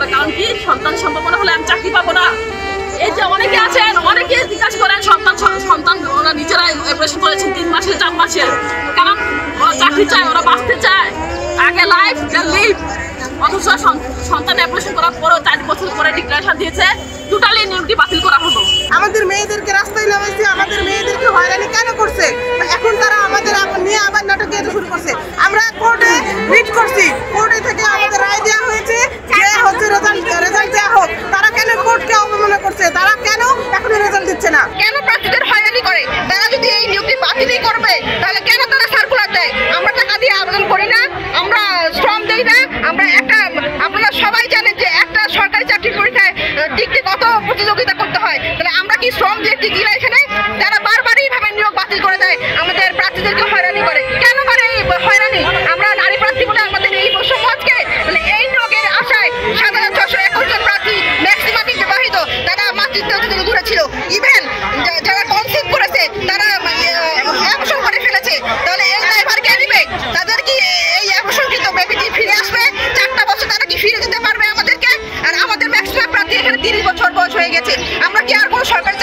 করার কারণ কি? সন্তান সম্ভাবনা হলে আমি চাকরি পাবো না। এই যে অনেকে আছেন, অনেকে জিজ্ঞাসা করেন সন্তান ওরা নিজেরাই অপারেশন করেছেন 3 মাসের 4 মাসের, কারণ ওরা চাকরি চায়, ওরা বাঁচতে চায়, আগে লাইফ দেন লিভ। অথচ সন্তান অপারেশন করার পরও 4 বছর পরে ডিক্লারেশন দিয়েছে টোটালি নিয়োগটি বাতিল করা হলো। আমাদের মেয়েদেরকে রাস্তায় নামাইছে, আমাদের মেয়েদেরকে হয়রানি কেন করছে? এখন তারা আমাদের নিয়ে আবার নাটক শুরু করছে। আমরা কোর্টে রিট করছি, কোর্টে থেকে আমাদের রায় দেওয়া হয়েছে যে হচ্ছে রেজাল্ট দেওয়া হোক। তারা কেন কোর্টকে অবমাননা করছে? তারা কেন এখনো রেজাল্ট দিচ্ছে না? কেন প্রার্থীদের হয়রানি করে? তারা যদি এই নিয়োগটি বাতিলই করবে তাহলে কেন তারা সার্কুলার দেয়? আমরা টাকা দিয়ে আবেদন করি না, আমরা শ্রম দেই না। আমরা আপনারা সবাই জানেন যে একটা সরকারি চাকরির পরীক্ষায় টিকতে কত প্রতিযোগিতা করতে হয়, তাহলে আমরা কি শ্রম দিয়ে টিকি না এখানে? তারা বারবারই ভাবে নিয়োগ বাতিল করে দেয়, আমাদের প্রার্থীদেরকে হয়রানি করে। কেন করে এই হয়রানি? আমরা নারী প্রার্থী বলে আমাদের এই সমাজকে মানে এই নিয়োগের আশায় সাধারণ 621 জন প্রার্থী ম্যাক্সিমামই বিবাহিত, তারা মাতৃত্ব থেকে দূরে ছিল। ইভেন যারা কনসিভ করেছে তারা অ্যাবর্শন করে ফেলেছে, তাহলে এই দায়ভার কে নেবে? তাদের কি এই অ্যাবর্শনকৃত বেবিটি ফিরে আসবে? 4টা বছর তারা কি ফিরে যেতে পারবে আমাদেরকে? আর আমাদের ম্যাক্সিমাম প্রার্থী এখানে 30 বছর বয়স হয়ে গেছে, আমরা কি আর কোনো সরকারি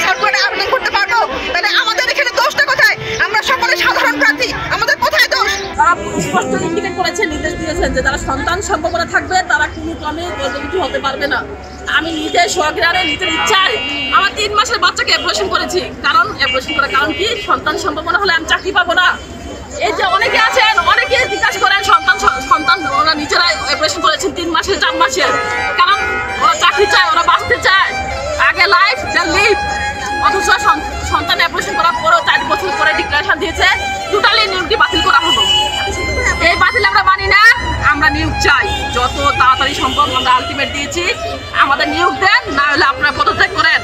সার্কুলারে আবেদন করতে পারবো? তাহলে আমাদের এখানে দোষটা কোথায়? আমরা সকলে সাধারণ প্রার্থী, আমাদের কোথায় দোষ? তারা স্পষ্ট ইন্ডিকেট করেছেন, নির্দেশ দিয়েছেন যে তারা সন্তান সম্ভাবনা থাকবে, তারা কোনো ক্রমে গর্ভবতী হতে পারবে না। আমি নিজে সহগ্রারে নিজের ইচ্ছায় আমার 3 মাসের বাচ্চাকে অপারেশন করেছি, কারণ অপারেশন করার কারণ কি? সন্তান সম্ভাবনা হলে আমি চাকরি পাবো না। এই যে অনেকে আছেন, অনেকে জিজ্ঞাসা করেন সন্তান ওরা নিজেরাই অপারেশন করেছেন 3 মাসের 4 মাসের, কারণ ওরা চাকরি চায়, ওরা বাঁচতে চায়, আগে লাইফ দেন লিভ। অথচ সন্তান অপারেশন করার পরও 4 বছর পরে ডিক্লারেশন দিয়েছে টোটালি নিয়োগটি বাতিল করা হলো। এই বাতিল আমরা মানি না, আমরা নিয়োগ চাই যত তাড়াতাড়ি সম্ভব। আমরা আলটিমেট দিয়েছি, আমাদের নিয়োগ দেন, না হলে আপনারা পদত্যাগ করেন।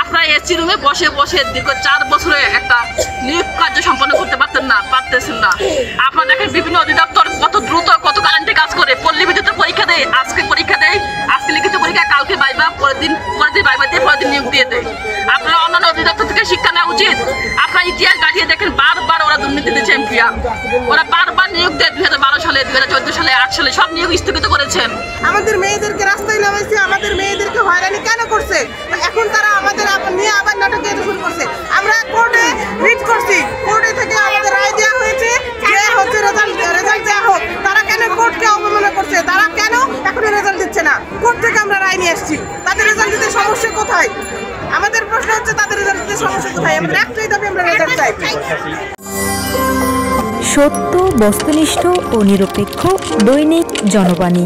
আপনারা এসি রুমে বসে বসে দীর্ঘ 4 বছরে একটা নিয়োগ কার্য সম্পন্ন করতে পারতেছেন না। আপনারা দেখেন বিভিন্ন অধিদপ্তর কত দ্রুত কত কারেন্টে কাজ করে, পল্লী বিদ্যুতের পরীক্ষা দেয়, আজকে পরীক্ষা দেয়, আজকে লিখিত পরীক্ষা, কালকে বাইবা, পরের দিন বাইবা দিয়ে পরের দিন নিয়োগ দিয়ে দেয়। আপনারা অন্যান্য অধিদপ্তর থেকে শিক্ষা নেওয়া উচিত। আপনার ইতিহাস কাটিয়ে দেখেন, বারবার ওরা দুর্নীতিতে চ্যাম্পিয়ন, ওরা বারবার নিয়োগ দেয়। 2012 সালে, 2014 সালে, 8 সালে সব নিয়োগ স্থগিত করেছেন। আমাদের মেয়েদেরকে রাস্তায় নামাইছে, আমাদের মেয়েদেরকে হয়রানি কেন করছে? এখন তারা আমাদের নিয়ে আবার নাটক শুরু করছে। আমরা কোর্টে রিট করছি, কোর্টে থেকে আমাদের রায় দেওয়া হয়েছে যে হচ্ছে রেজাল্ট দেওয়া হোক। তারা কেন কোর্টকে অবমাননা করছে? তারা কেন এখনো রেজাল্ট দিচ্ছে না? কোর্ট থেকে আমরা রায় নিয়ে আসছি, তাদের রেজাল্ট দিতে সমস্যা কোথায়? আমাদের প্রশ্ন হচ্ছে তাদের রেজাল্ট দিতে সমস্যা কোথায়? আমাদের একটাই দাবি, আমরা রেজাল্ট চাই। সত্য, বস্তুনিষ্ঠ ও নিরপেক্ষ দৈনিক জনবাণী।